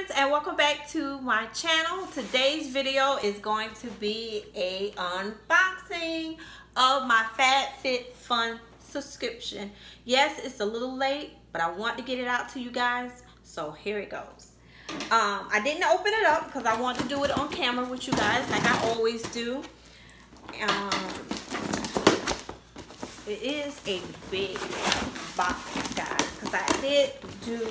friends, and welcome back to my channel. Today's video is going to be a unboxing of my FabFitFun subscription. Yes, it's a little late, but I want to get it out to you guys, so here it goes. I didn't open it up because I want to do it on camera with you guys like I always do. It is a big box, guys, because I did do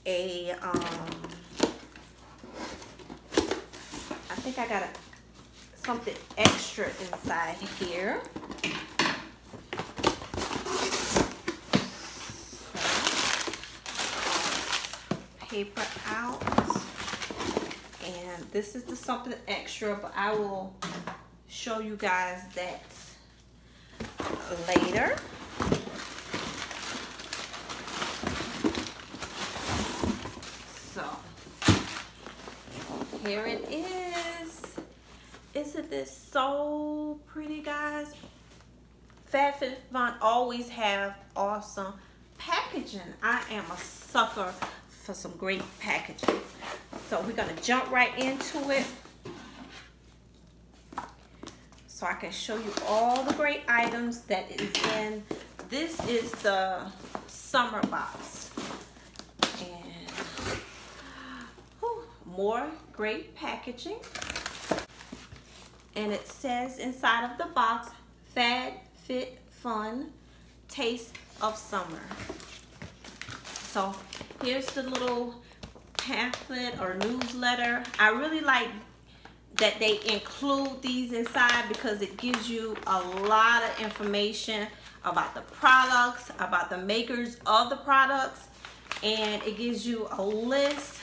a I think I got something extra inside here. Paper out, and this is the something extra, but I will show you guys that later. So here it is. Isn't this so pretty, guys? FabFitFun always have awesome packaging. I am a sucker for some great packaging. So we're gonna jump right into it so I can show you all the great items that is in. This is the summer box, and more great packaging. And it says inside of the box, FabFitFun, Taste of Summer. So here's the little pamphlet or newsletter. I really like that they include these inside because it gives you a lot of information about the products, about the makers of the products, and it gives you a list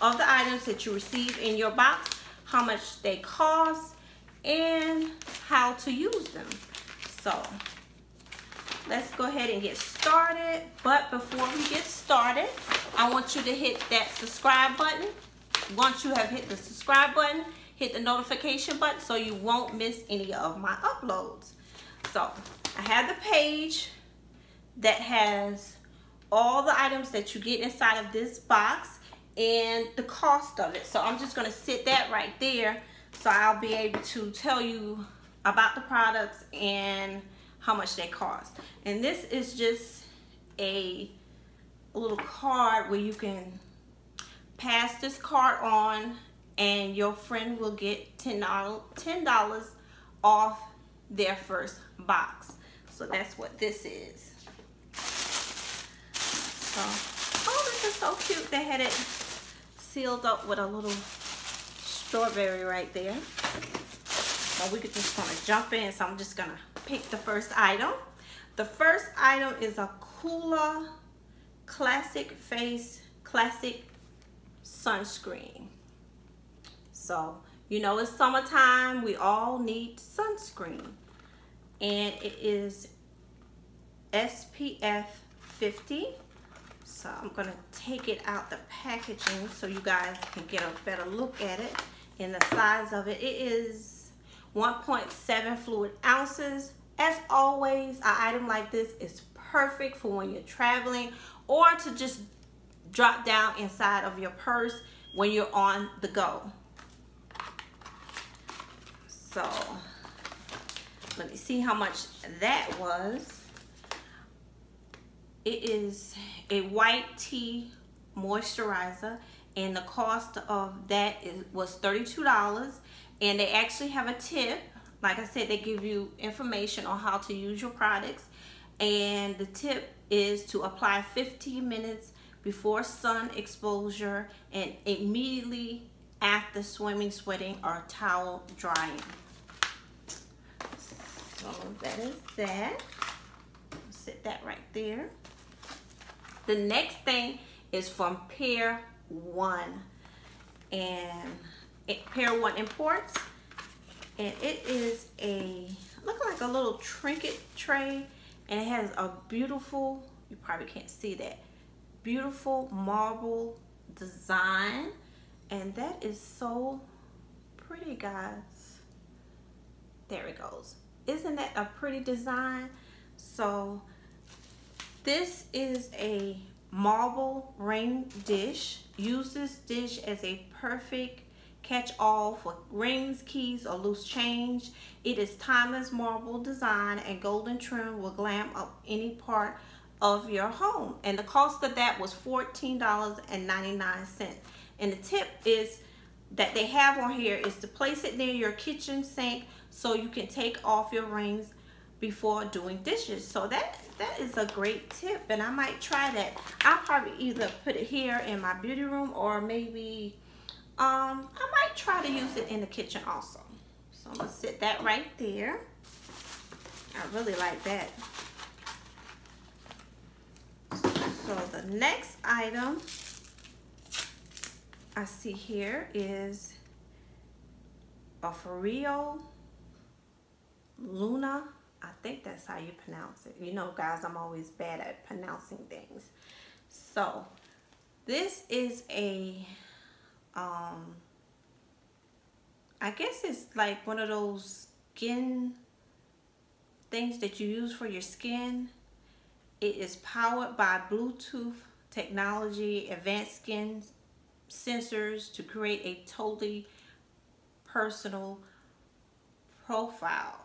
of the items that you receive in your box, how much they cost, and how to use them. So let's go ahead and get started. But before we get started, I want you to hit that subscribe button. Once you have hit the subscribe button, hit the notification button so you won't miss any of my uploads. So I have the page that has all the items that you get inside of this box and the cost of it. So I'm just gonna sit that right there so I'll be able to tell you about the products and how much they cost. And this is just a little card where you can pass this card on and your friend will get $10 off their first box. So that's what this is. So, oh, this is so cute. They had it sealed up with a little strawberry right there. So we could just kind of jump in. So I'm just gonna pick the first item. The first item is a Cooler Classic Face Classic Sunscreen. So, you know, it's summertime, we all need sunscreen. And it is SPF 50. So I'm gonna take it out the packaging so you guys can get a better look at it and the size of it. It is 1.7 fluid ounces. As always, an item like this is perfect for when you're traveling or to just drop down inside of your purse when you're on the go. So let me see how much that was. It is a white tea moisturizer, and the cost of that was $32. And they actually have a tip. Like I said, they give you information on how to use your products, and the tip is to apply 15 minutes before sun exposure and immediately after swimming, sweating, or towel drying. So that is that. Sit that right there. The next thing is from Pair One, and Pair One Imports, and it is look like a little trinket tray, and it has a beautiful, you probably can't see that, beautiful marble design, and that is so pretty, guys. There it goes. Isn't that a pretty design? So this is a marble ring dish. Use this dish as a perfect catch-all for rings, keys, or loose change. It is timeless marble design and golden trim will glam up any part of your home. And the cost of that was $14.99. And the tip is that they have on here is to place it near your kitchen sink so you can take off your rings before doing dishes. So that is a great tip, and I might try that. I'll probably either put it here in my beauty room, or maybe I might try to use it in the kitchen also. So I'm gonna sit that right there. I really like that. So the next item I see here is a Ferreo Luna. I think that's how you pronounce it. You know, guys, I'm always bad at pronouncing things. So this is a I guess it's like one of those skin things that you use for your skin. It is powered by Bluetooth technology, advanced skin sensors to create a totally personal profile.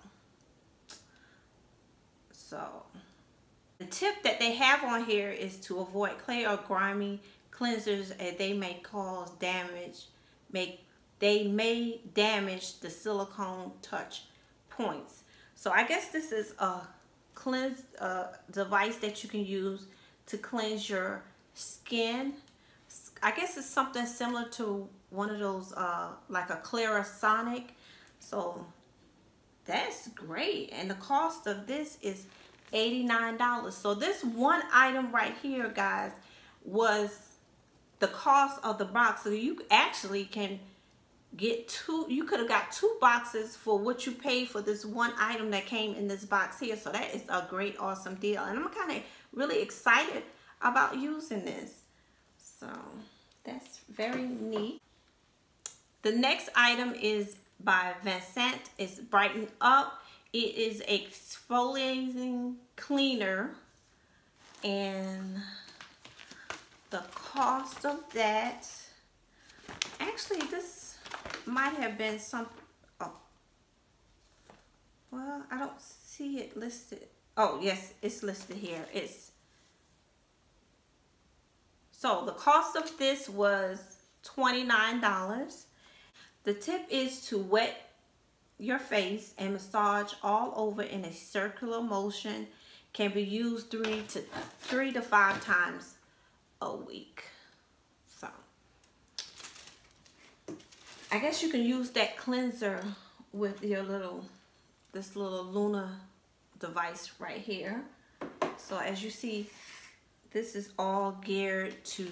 So the tip that they have on here is to avoid clay or grimy cleansers, as they may cause damage. They may damage the silicone touch points. So I guess this is a cleanse device that you can use to cleanse your skin. I guess it's something similar to one of those like a Clarisonic. So that's great, and the cost of this is $89. So this one item right here, guys, was the cost of the box. So you actually can get two, you could have got 2 boxes for what you paid for this one item that came in this box here. So that is a great, awesome deal, and I'm kind of really excited about using this. So that's very neat. The next item is by Vincent. It's Brighten Up. It is a exfoliating cleaner, and the cost of that, actually this might have been some, oh, well, I don't see it listed. Oh yes, it's listed here. So the cost of this was $29. The tip is to wet your face and massage all over in a circular motion. Can be used 3 to 5 times a week. So I guess you can use that cleanser with your this little Luna device right here. So as you see, this is all geared to,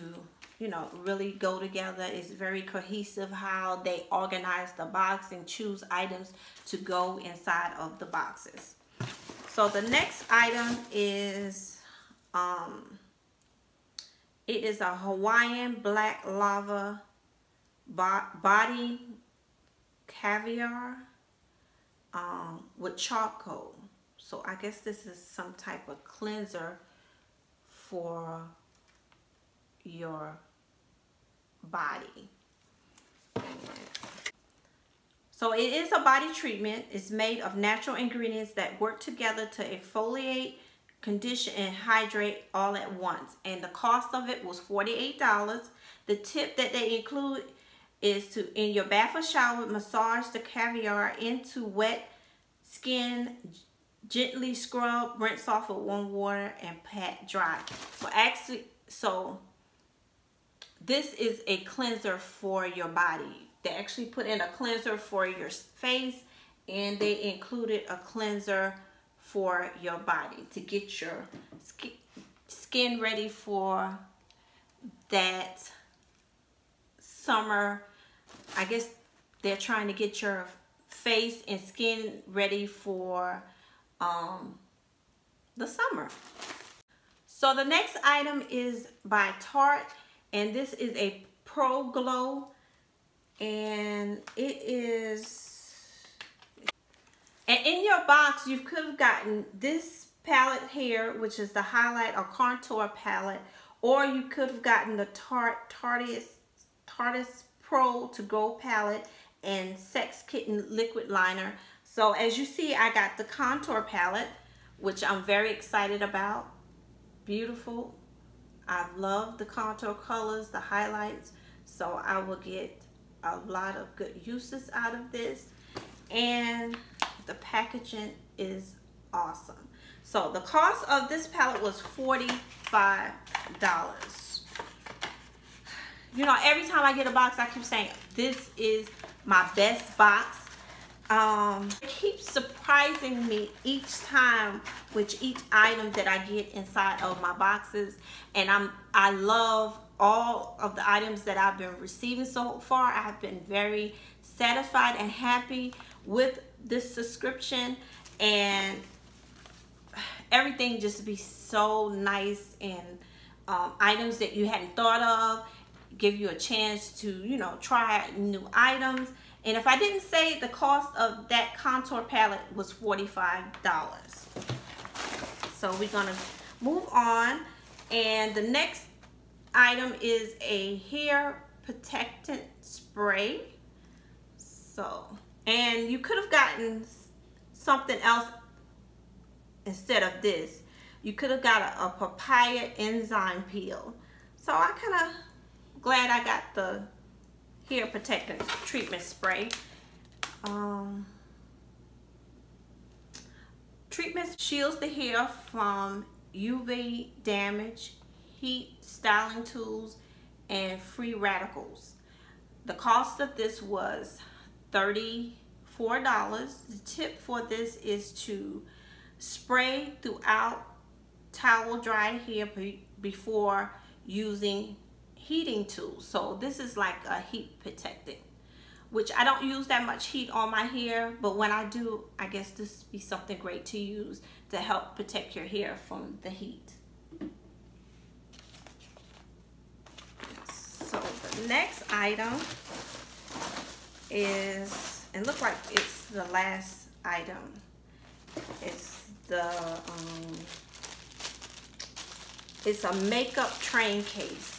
you know, really go together. It's very cohesive how they organize the box and choose items to go inside of the boxes. So the next item is it is a Hawaiian black lava body caviar with charcoal. So I guess this is some type of cleanser for your body. So it is a body treatment. It's made of natural ingredients that work together to exfoliate, condition, and hydrate all at once. And the cost of it was $48. The tip that they include is to, in your bath or shower, massage the caviar into wet skin, gently scrub, rinse off with warm water, and pat dry. So actually, this is a cleanser for your body. They actually put in a cleanser for your face, and they included a cleanser for your body to get your skin ready for that summer. I guess they're trying to get your face and skin ready for the summer. So the next item is by Tarte, and this is a Pro Glow, and it is, and in your box you could have gotten this palette here, which is the highlight or contour palette, or you could have gotten the Tarte's Pro To Go palette and Sex Kitten liquid liner. So as you see, I got the contour palette, which I'm very excited about. Beautiful. I love the contour colors, the highlights, so I will get a lot of good uses out of this. And the packaging is awesome. So the cost of this palette was $45. You know, every time I get a box, I keep saying, this is my best box. It keeps surprising me each time with each item that I get inside of my boxes. And I love all of the items that I've been receiving so far. I've been very satisfied and happy with this subscription, and everything just be so nice, and items that you hadn't thought of, give you a chance to, you know, try new items. And if I didn't say, the cost of that contour palette was $45. So we're gonna move on, and the next item is a hair protectant spray. So, and you could have gotten something else instead of this. You could have got a papaya enzyme peel. So I kind of glad I got the hair protectant treatment spray. Treatment shields the hair from UV damage, heat, styling tools, and free radicals. The cost of this was $34. The tip for this is to spray throughout towel dry hair before using heating tools. So this is like a heat protectant, which I don't use that much heat on my hair, but when I do, I guess this would be something great to use to help protect your hair from the heat. So the next item is, and look like it's the last item, it's the it's a makeup train case.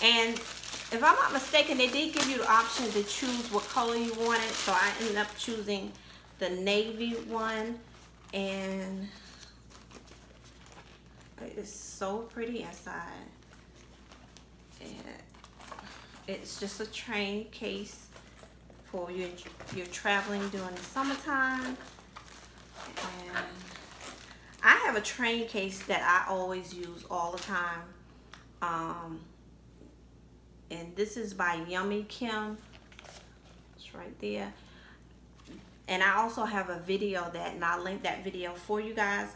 And if I'm not mistaken, they did give you the option to choose what color you wanted, so I ended up choosing the navy one, and it's so pretty inside. And it's just a train case for you're traveling during the summertime. And I have a train case that I always use all the time. And this is by Yummy Kim. It's right there. And I also have a video that, and I'll link that video for you guys,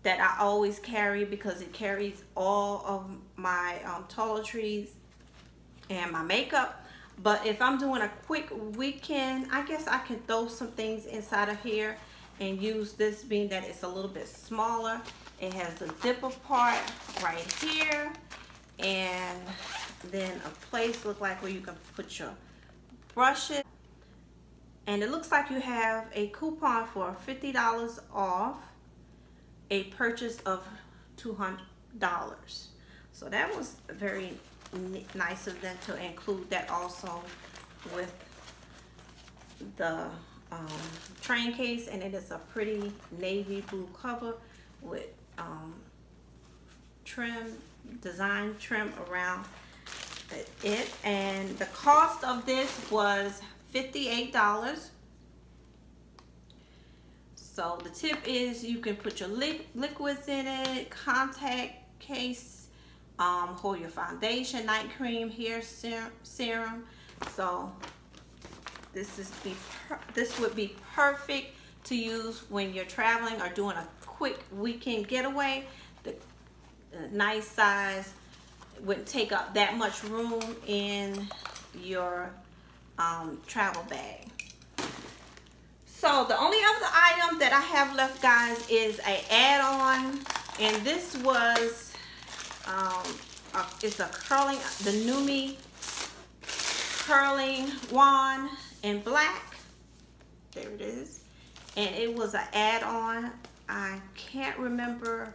that I always carry because it carries all of my toiletries and my makeup. But if I'm doing a quick weekend, I guess I can throw some things inside of here and use this, being that it's a little bit smaller. It has a zipper part right here, and then a place look like where you can put your brushes. And it looks like you have a coupon for $50 off a purchase of $200. So that was very nice of them to include that also with the train case. And it is a pretty navy blue cover with design trim around it. And the cost of this was $58. So the tip is you can put your liquids in it, contact case, hold your foundation, night cream, hair serum. So this would be perfect to use when you're traveling or doing a quick weekend getaway. The nice size wouldn't take up that much room in your travel bag. So the only other item that I have left, guys, is an add-on, and this was it's a curling, the Numi curling wand in black. There it is. And it was an add-on. I can't remember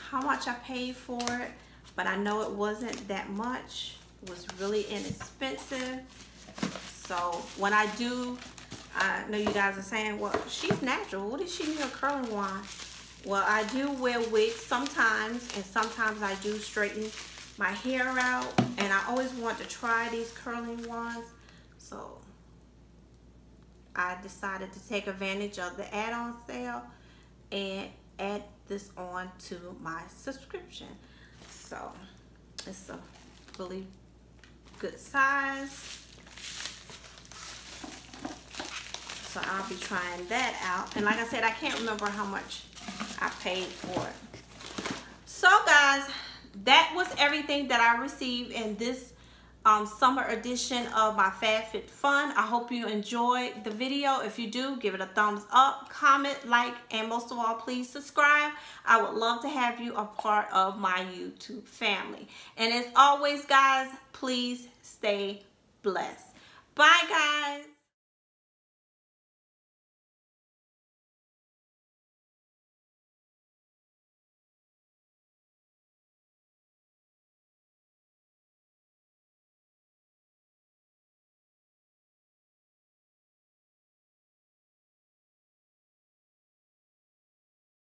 how much I paid for it, but I know it wasn't that much. It was really inexpensive. So when I do, I know you guys are saying, well, she's natural. What does she need a curling wand? Well, I do wear wigs sometimes, and sometimes I do straighten my hair out, and I always want to try these curling wands. So I decided to take advantage of the add-on sale and add this on to my subscription. So it's a really good size. So I'll be trying that out. And like I said, I can't remember how much I paid for it. So guys, that was everything that I received in this summer edition of my FabFitFun. I hope you enjoyed the video. If you do, give it a thumbs up, comment, like, and most of all, please subscribe. I would love to have you a part of my YouTube family. And as always, guys, please stay blessed. Bye, guys.